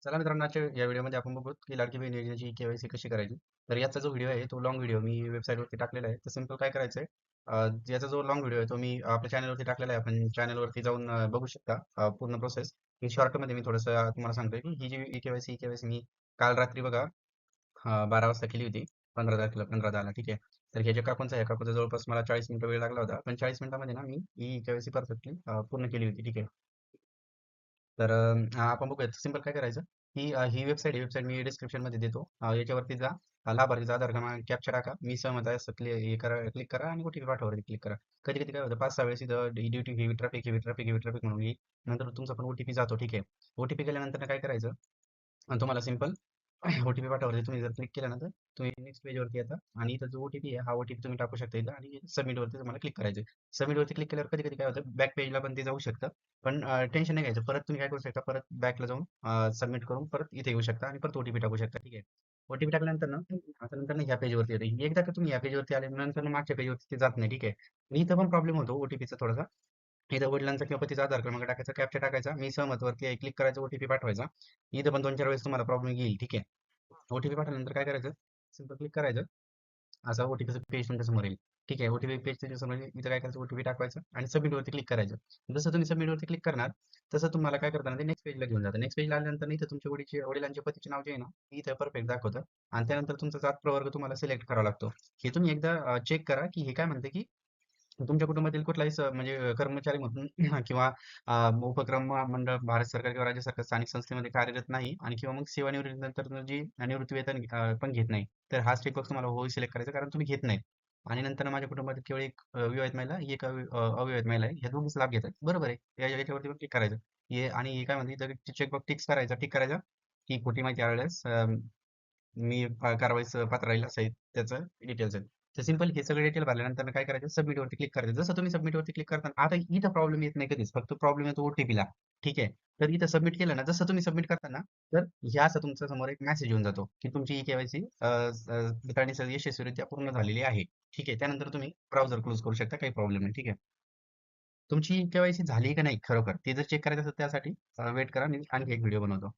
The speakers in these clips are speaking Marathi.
चला मित्रांनो, आजच्या या व्हिडिओमध्ये आपण बघू की लाडकी बहीण योजनेची केवायसी कशी करायची. तर याचा जो व्हिडिओ आहे तो लॉंग व्हिडिओ मी वेबसाईटवरती टाकलेला आहे. तर सिंपल काय करायचं आहे, याचा जो लॉंग व्हिडिओ आहे तो मी आपल्या चॅनलवरती टाकलेला आहे. आपण चॅनलवरती जाऊन बघू शकता पूर्ण प्रोसेस. मी शॉर्टमध्ये मी थोडंसं तुम्हाला सांगतोय की ही जी ई केवायसी मी काल रात्री बघा 12 वाजता केली होती. 15 तारखेला 15/10 ठीक आहे. तर हे जे काकूंचा आहे, काकूचा जवळपास मला 40 मिनिटं वेळ लागला होता. पण 40 मिनिटामध्ये ना मी ही केवायसी परफेक्टली पूर्ण केली होती. ठीक आहे. तर आपण बघूयात सिंपल काय करायचं. ही वेबसाईट मी डिस्क्रिप्शनमध्ये देतो. याच्यावरती जा. लाभार्थीचा आधार क्रमांक कॅप्चा टाका. मी सहमत आहे असं हे करा, क्लिक करा आणि OTP पाठवावरती क्लिक करा. कधी-कधी काय होतं 5-6 वेळेस इथं duty heavy traffic, heavy traffic, heavy traffic म्हणून येईल. नंतर तुमचा पण OTP जातो. ठीक आहे. OTP गेल्यानंतर काय करायचं, तुम्हाला सिंपल OTP पाठवावरती तुम्ही जर क्लिक केलं ना, तर तुम्ही नेक्स्ट पेजवरती येता आणि इथं जो OTP आहे, हा OTP तुम्ही टाकू शकता इथं आणि सबमिटवरती तुम्हाला क्लिक करायचं आहे. सबमिटवरती क्लिक केल्यावर कधी-कधी काय होतं, बॅक पेजला पण ते जाऊ शकतं. पण टेन्शन नाही घ्यायचं. परत तुम्ही काय करू शकता, परत बॅकला जाऊन सबमिट करून परत इथे येऊ शकता आणि परत OTP टाकू शकता. ठीक आहे. OTP टाकल्यानंतर ना, आता नंतर ना ह्या पेजवरती येतं. एकदा का तुम्ही ह्या पेजवरती आले, नंतर ना मागच्या पेजवरती ते जात नाही. ठीक आहे. आणि इथं पण प्रॉब्लेम होतो OTPचा थोडासा. इथं वडिलांचा किंवा पतीचा आधार क्रमांक टाकायचा, कॅप्चा टाकायचा, मी सहमतवरती क्लिक करायचं, OTP पाठवायचा. इथं पण 2-4 वेळेस तुम्हाला प्रॉब्लेम येईल. ठीक आहे. OTP पाठवल्यानंतर काय करायचं, सिंपल क्लिक करायचं. असा OTPचं पेज तुमच्या समोर येईल. ठीक आहे. OTP पेज तुमच्या समोर येईल. इथं काय करायचं, OTP टाकवायचं आणि सबमिटवरती क्लिक करायचं. जसं तुम्ही सबमिटवरती क्लिक करणार, तसं तुम्हाला काय करताना ते नेक्स्ट पेजला घेऊन जातं. नेक्स्ट पेजला आल्यानंतर इथं तुमच्या वडिलांचे पतीचे नाव जे आहे ना, इथं परफेक्ट दाखवतं आणि त्यानंतर तुमचा जात प्रवर्ग तुम्हाला सिलेक्ट करावा लागतो. हे तुम्ही एकदा चेक करा, की हे काय म्हणते, की तुमच्या कुटुंबातील कुठलाही म्हणजे कर्मचारी म्हणून किंवा उपक्रम मंडळ भारत सरकार किंवा राज्य सरकार स्थानिक संस्थेमध्ये कार्यरत नाही आणि किंवा मग सेवानिवृत्तीनंतर जी निवृत्ती वेतन पण घेत नाही. तर हा चेकबॉक्स तुम्हाला हो सिलेक्ट करायचा, कारण तुम्ही घेत नाही. आणि नंतर माझ्या कुटुंबातील केवळ एक विवाहित महिला, एक अविवाहित महिला आहे. ह्या दोघीच लाभ घेतात. बरोबर आहे. याच्यावरती पण क्लिक करायचं. हे आणि हे काय म्हणते, चेकबॉक्स टिक करायचा, की खोटी माहिती आढळल्यास मी कारवाईस पात्र राहील असं आहे त्याचं डिटेल्स आहेत. तर सिंपल हे सगळे डिटेल भरल्यानंतर काय करायचं, सबमिट वरती क्लिक करायचं. जसं तुम्ही सबमिट वरती क्लिक करता, आता इथं प्रॉब्लेम येत नाही कधीच, फक्त प्रॉब्लेम येतो OTPला. ठीक आहे. तर इथं सबमिट केलं ना, जसं तुम्ही सबमिट करता ना, तर ह्या असं तुमच्या समोर एक मेसेज येऊन जातो, की तुमची केवायसी यशस्वीरित्या पूर्ण झालेली आहे. ठीक आहे. त्यानंतर तुम्ही ब्राउझर क्लोज करू शकता, काही प्रॉब्लेम नाही. ठीक आहे. तुमची केवायसी झाली का नाही खरोखर ते जर चेक करायचं असेल त्यासाठी वेट करा, मी आणखी एक व्हिडिओ बनवतो.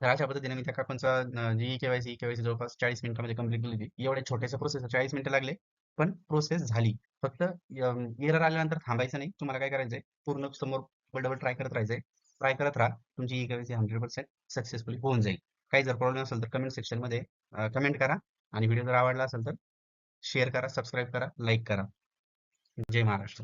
तर अशा पद्धतीने मी त्या काकूंचा जी ई केवायसी जवळपास 40 मिनिटांमध्ये कंप्लीट केली होती. एवढ्या छोट्याशा प्रोसेस 40 मिनिटं लागले, पण प्रोसेस झाली. फक्त एरर आल्यानंतर थांबायचं नाही. तुम्हाला काय करायचंय, पूर्ण समोर डबल ट्राय करत राहायचंय. ट्राय करत राहा. तुमची ई-केवायसी 100% सक्सेसफुली होऊन जाईल. काही जर प्रॉब्लेम असेल तर कमेंट सेक्शनमध्ये कमेंट करा आणि व्हिडिओ जर आवडला असेल तर शेअर करा, सबस्क्राईब करा, लाईक करा. जय महाराष्ट्र.